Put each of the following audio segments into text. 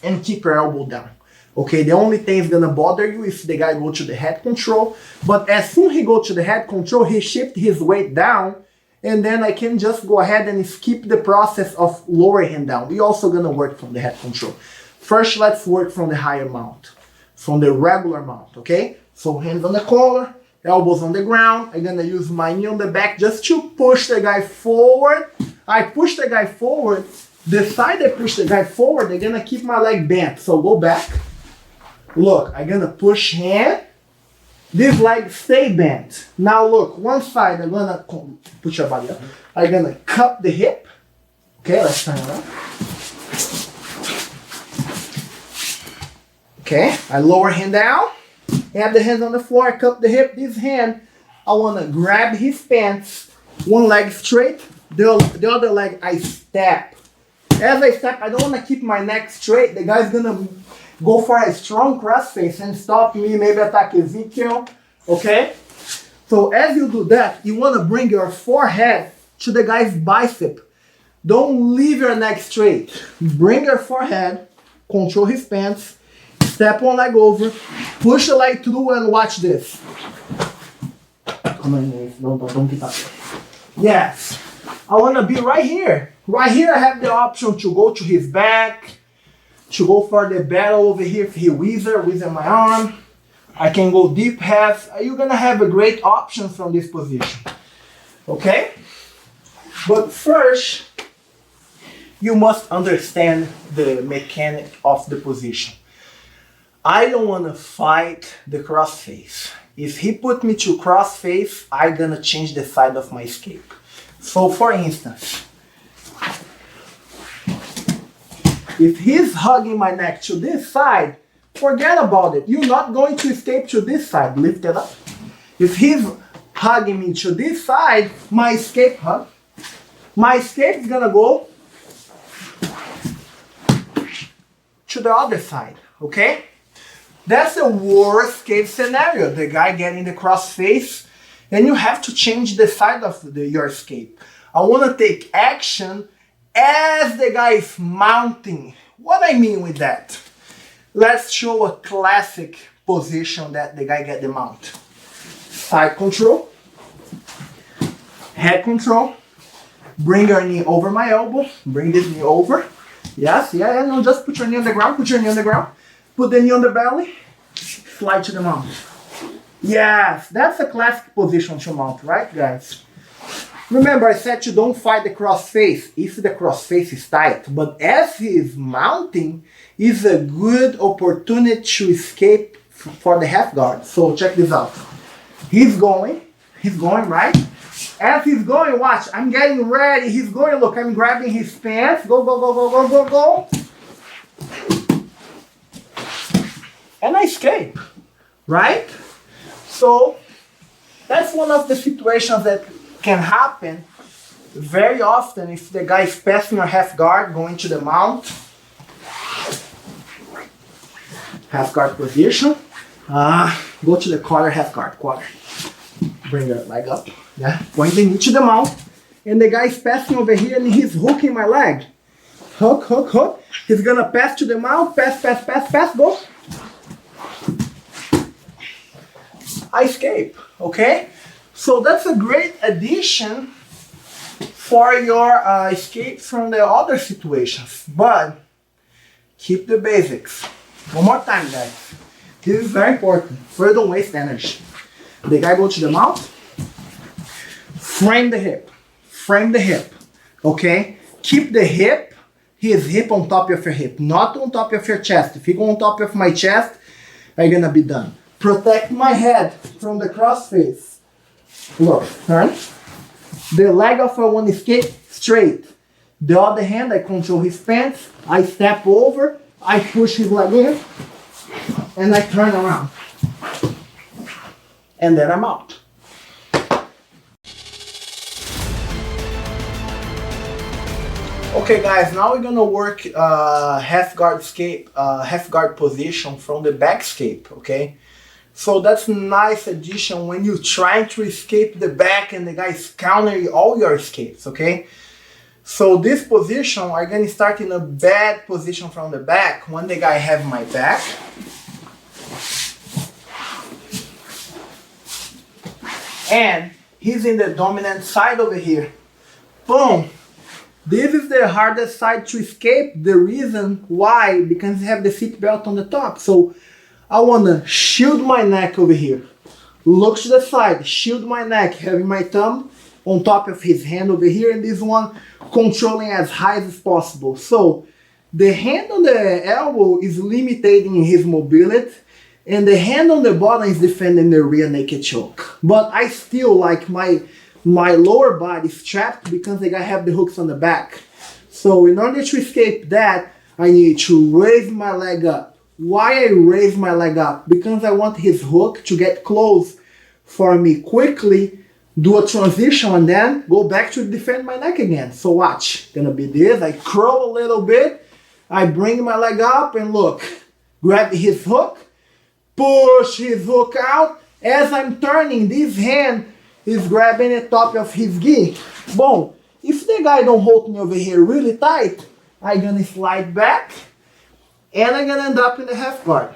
and keep your elbow down. Okay, the only thing is gonna bother you if the guy go to the head control, but as soon as he go to the head control, he shift his weight down, and then I can just go ahead and skip the process of lowering him down. We also gonna work from the head control. First, let's work from the higher mount, from the regular mount, okay? So hands on the collar, elbows on the ground. I'm gonna use my knee on the back just to push the guy forward. I push the guy forward. The side I push the guy forward, they're gonna keep my leg bent. So go back. Look, I'm gonna push hand. This leg stay bent. Now look, one side I'm gonna put your body up. I'm gonna cup the hip. Okay, let's turn around. Okay, I lower hand down. Have the hands on the floor, I cup the hip. This hand, I wanna grab his pants. One leg straight, the other leg I step. As I step, I don't wanna keep my neck straight. The guy's gonna go for a strong cross face and stop me, maybe attack Ezekiel, okay? So as you do that, you wanna bring your forehead to the guy's bicep. Don't leave your neck straight. Bring your forehead, control his pants, step one leg over, push the leg through and watch this. Come on, don't keep up. Yes, I wanna be right here. Right here I have the option to go to his back, to go for the battle over here if he wizard my arm. I can go deep half. You're gonna have a great option from this position. Okay? But first, you must understand the mechanic of the position. I don't wanna fight the cross face. If he put me to cross face, I'm gonna change the side of my escape. So for instance, if he's hugging my neck to this side, forget about it. You're not going to escape to this side. Lift it up. If he's hugging me to this side, my escape hug. My escape is gonna go to the other side, okay? That's the worst case scenario. The guy getting the cross face, and you have to change the side of your escape. I wanna take action as the guy is mounting. What I mean with that? Let's show a classic position that the guy get the mount. Side control, head control, bring your knee over my elbow, bring this knee over. Yes, no, just put your knee on the ground, put your knee on the ground, put the knee on the belly, slide to the mount. Yes, that's a classic position to mount, right guys? Remember, I said you don't fight the cross face if the cross face is tight, but as he is mounting, is a good opportunity to escape for the half guard. So check this out. He's going right. As he's going, watch, I'm getting ready. He's going, look, I'm grabbing his pants. Go, go, go, go, go, go, go. And I escape, right? So that's one of the situations that can happen very often if the guy is passing your half guard, going to the mount. Half guard position. Go to the quarter, half guard, quarter. Bring your leg up. Yeah, point the knee to the mount. And the guy is passing over here and he's hooking my leg. Hook, hook, hook. He's gonna pass to the mount, pass, pass, pass, pass, go. I escape, okay? So that's a great addition for your escape from the other situations. But keep the basics. One more time, guys. This is very important. First, don't waste energy. The guy go to the mount. Frame the hip, okay? Keep the hip, his hip on top of your hip, not on top of your chest. If you go on top of my chest, I'm gonna be done. Protect my head from the cross face. Look, turn. The leg of one escape straight. The other hand, I control his pants. I step over. I push his leg in. And I turn around. And then I'm out. Okay guys, now we're gonna work half guard escape, half guard position from the back escape, okay? So that's a nice addition when you're trying to escape the back and the guy's countering all your escapes, okay? So this position, I'm gonna start in a bad position from the back when the guy have my back. And he's in the dominant side over here. Boom! This is the hardest side to escape. The reason why, because you have the seat belt on the top. So I wanna shield my neck over here. Look to the side, shield my neck, having my thumb on top of his hand over here, and this one controlling as high as possible. So the hand on the elbow is limiting his mobility, and the hand on the bottom is defending the rear naked choke. But I still like my lower body strapped because the guy have the hooks on the back. So in order to escape that, I need to raise my leg up. Why I raise my leg up? Because I want his hook to get close for me quickly, do a transition, and then go back to defend my neck again. So watch, gonna be this, I curl a little bit, I bring my leg up and look, grab his hook, push his hook out. As I'm turning, this hand is grabbing the top of his gi. Boom, if the guy don't hold me over here really tight, I'm gonna slide back, and I'm gonna end up in the half guard.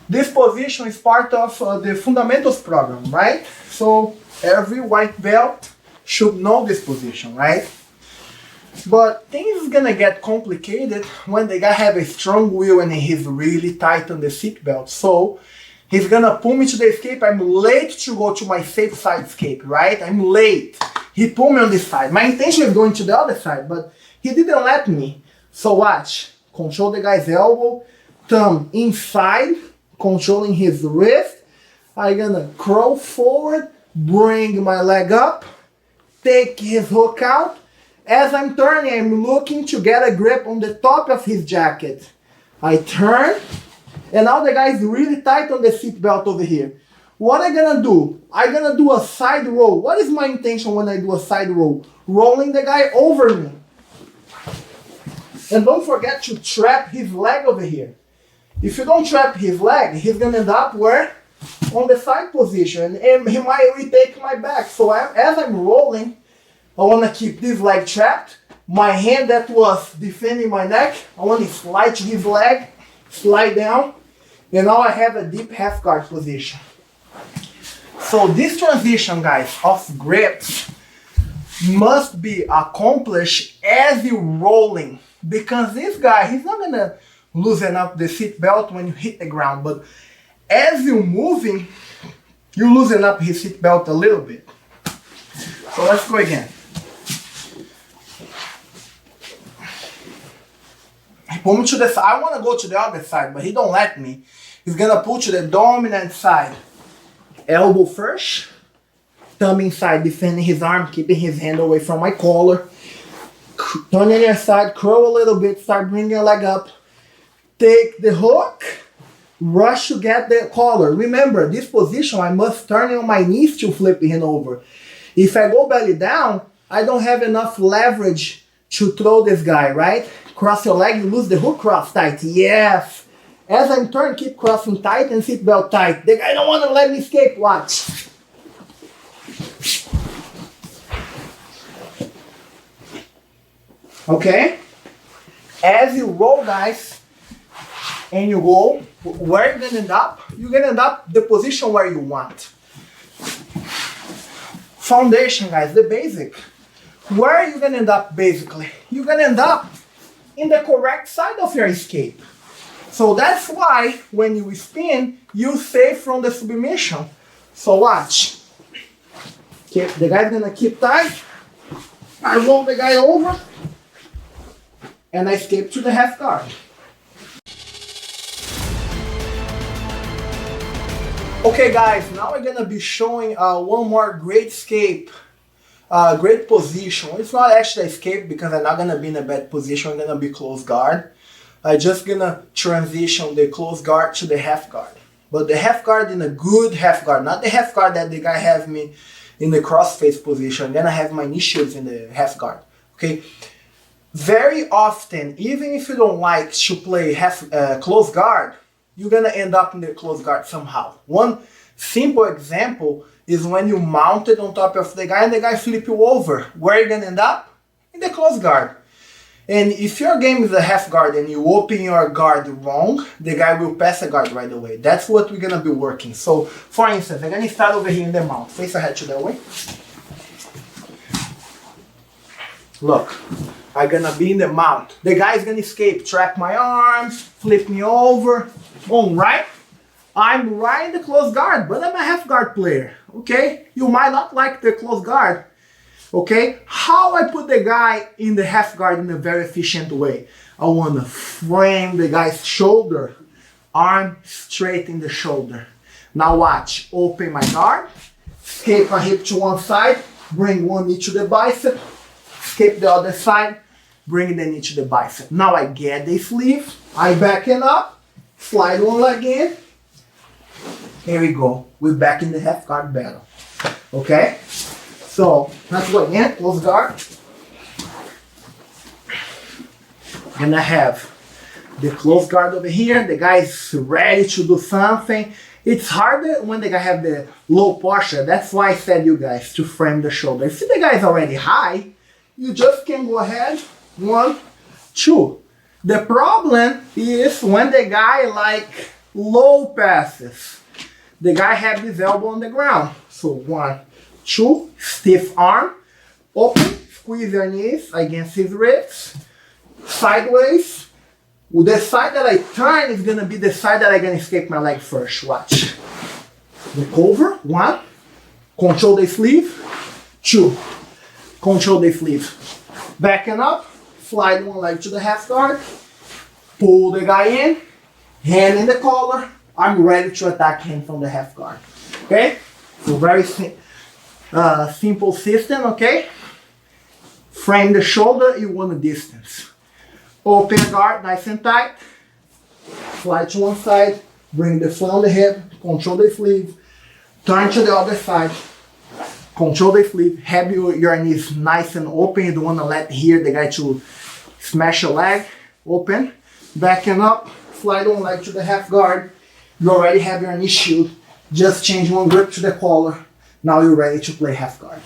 This position is part of the fundamentals program, right? So every white belt should know this position, right? But things is gonna get complicated when the guy have a strong will and he's really tight on the seat belt. So he's gonna pull me to the escape. I'm late to go to my safe side escape, right? I'm late. He pulled me on this side. My intention is going to the other side, but he didn't let me. So watch. Control the guy's elbow, thumb inside, controlling his wrist. I'm gonna crawl forward, bring my leg up, take his hook out. As I'm turning, I'm looking to get a grip on the top of his jacket. I turn, and now the guy is really tight on the seat belt over here. What I'm gonna do? I'm gonna do a side roll. What is my intention when I do a side roll? Rolling the guy over me. And don't forget to trap his leg over here. If you don't trap his leg, he's gonna end up where? On the side position, and he might retake my back. So as I'm rolling, I wanna keep this leg trapped. My hand that was defending my neck, I wanna slide to his leg, slide down, and now I have a deep half guard position. So this transition, guys, of grips must be accomplished as you're rolling, because this guy, he's not gonna loosen up the seat belt when you hit the ground, but as you're moving, you loosen up his seat belt a little bit. So let's go again. He pulled me to the side. I want to go to the other side, but he don't let me. He's gonna pull to the dominant side. Elbow first, thumb inside, defending his arm, keeping his hand away from my collar. Turn on your side, curl a little bit, start bringing your leg up. Take the hook, rush to get the collar. Remember, this position, I must turn on my knees to flip him over. If I go belly down, I don't have enough leverage to throw this guy, right? Cross your leg, you lose the hook, cross tight. Yes. As I'm turning, keep crossing tight and seat belt tight. The guy don't want to let me escape, watch. Okay? As you roll, guys, and you go, where you're gonna end up? You're gonna end up the position where you want. Foundation, guys, the basic. Where are you gonna end up basically? You're gonna end up in the correct side of your escape. So that's why when you spin, you save from the submission. So watch. The guy's gonna keep tight. I roll the guy over, and I escape to the half guard. Okay guys, now we're gonna be showing one more great escape, great position. It's not actually escape because I'm not gonna be in a bad position, I'm gonna be close guard. I'm just gonna transition the close guard to the half guard. But the half guard in a good half guard, not the half guard that the guy have me in the cross face position. I'm gonna have my knee shields in the half guard, okay? Very often, even if you don't like to play close guard, you're gonna end up in the close guard somehow. One simple example is when you mount it on top of the guy and the guy flip you over. Where are you gonna end up? in the close guard. And if your game is a half guard and you open your guard wrong, the guy will pass a guard right away. That's what we're gonna be working. So, for instance, I'm gonna start over here in the mount. Face ahead to that way. Look, I'm gonna be in the mount. The guy's gonna escape, trap my arms, flip me over. Boom, right? I'm right in the close guard, but I'm a half guard player, okay? You might not like the close guard, okay? How I put the guy in the half guard in a very efficient way? I wanna frame the guy's shoulder, arm straight in the shoulder. Now watch, open my guard, escape my hip to one side, bring one knee to the bicep, escape the other side, bring the knee to the bicep. Now I get the sleeve, I backing up, slide one leg in. Here we go. We're back in the half guard battle. Okay? So let's go again. Close guard. Gonna have the close guard over here. The guy's ready to do something. It's harder when the guy have the low posture. That's why I said you guys to frame the shoulder. If the guy is already high, you just can go ahead. 1, 2. The problem is when the guy like low passes. The guy have his elbow on the ground. So 1, 2, stiff arm, open, squeeze your knees against his ribs, sideways. The side that I turn is gonna be the side that I'm gonna escape my leg first. Watch. Look over, 1, control the sleeve, 2, control the sleeve. Backing up, slide one leg to the half guard, pull the guy in, hand in the collar. I'm ready to attack him from the half guard. Okay? So very simple system, okay? Frame the shoulder, you want a distance. Open guard, nice and tight. Slide to one side, bring the foot on the hip, control the sleeve. Turn to the other side, control the sleeve. Have your knees nice and open. You don't want to let here the guy to smash your leg. Open, backing up, slide one leg to the half guard. You already have your knee shield. Just change one grip to the collar. Now you're ready to play half guard.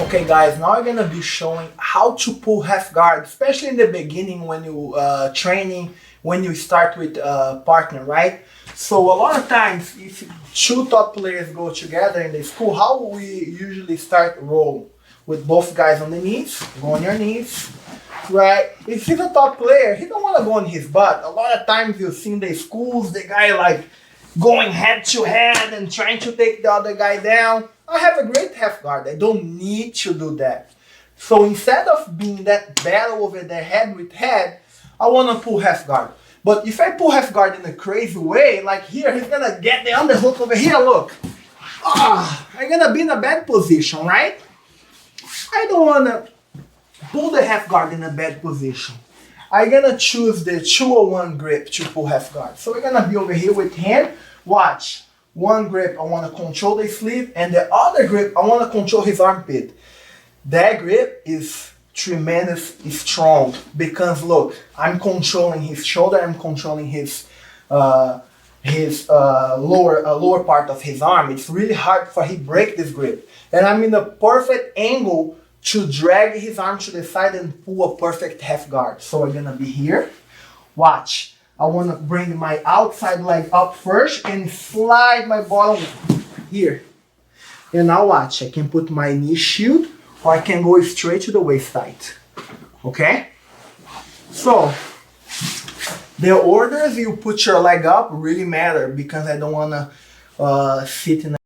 Okay guys, now I'm gonna be showing how to pull half guard, especially in the beginning when you training, when you start with a partner, right? So a lot of times, if 2 top players go together in the school, how we usually start roll with both guys on the knees, go on your knees. Right? If he's a top player, he don't want to go on his butt. A lot of times you see in the schools, the guy like going head to head and trying to take the other guy down. I have a great half guard. I don't need to do that. So instead of being that battle over there head with head, I want to pull half guard. But if I pull half guard in a crazy way, like here, he's going to get the underhook over here, look. I'm going to be in a bad position, right? I don't want to pull the half guard in a bad position. I'm gonna choose the 201 grip to pull half guard. So we're gonna be over here with hand. Watch. One grip, I wanna control the sleeve, and the other grip, I wanna control his armpit. That grip is tremendously strong because look, I'm controlling his shoulder, I'm controlling his lower part of his arm. It's really hard for him to break this grip. And I'm in the perfect angle to drag his arm to the side and pull a perfect half guard. So I'm gonna be here. Watch. I wanna bring my outside leg up first and slide my bottom here. And now watch, I can put my knee shield or I can go straight to the waist tight. Okay? So, the orders you put your leg up really matter because I don't wanna sit in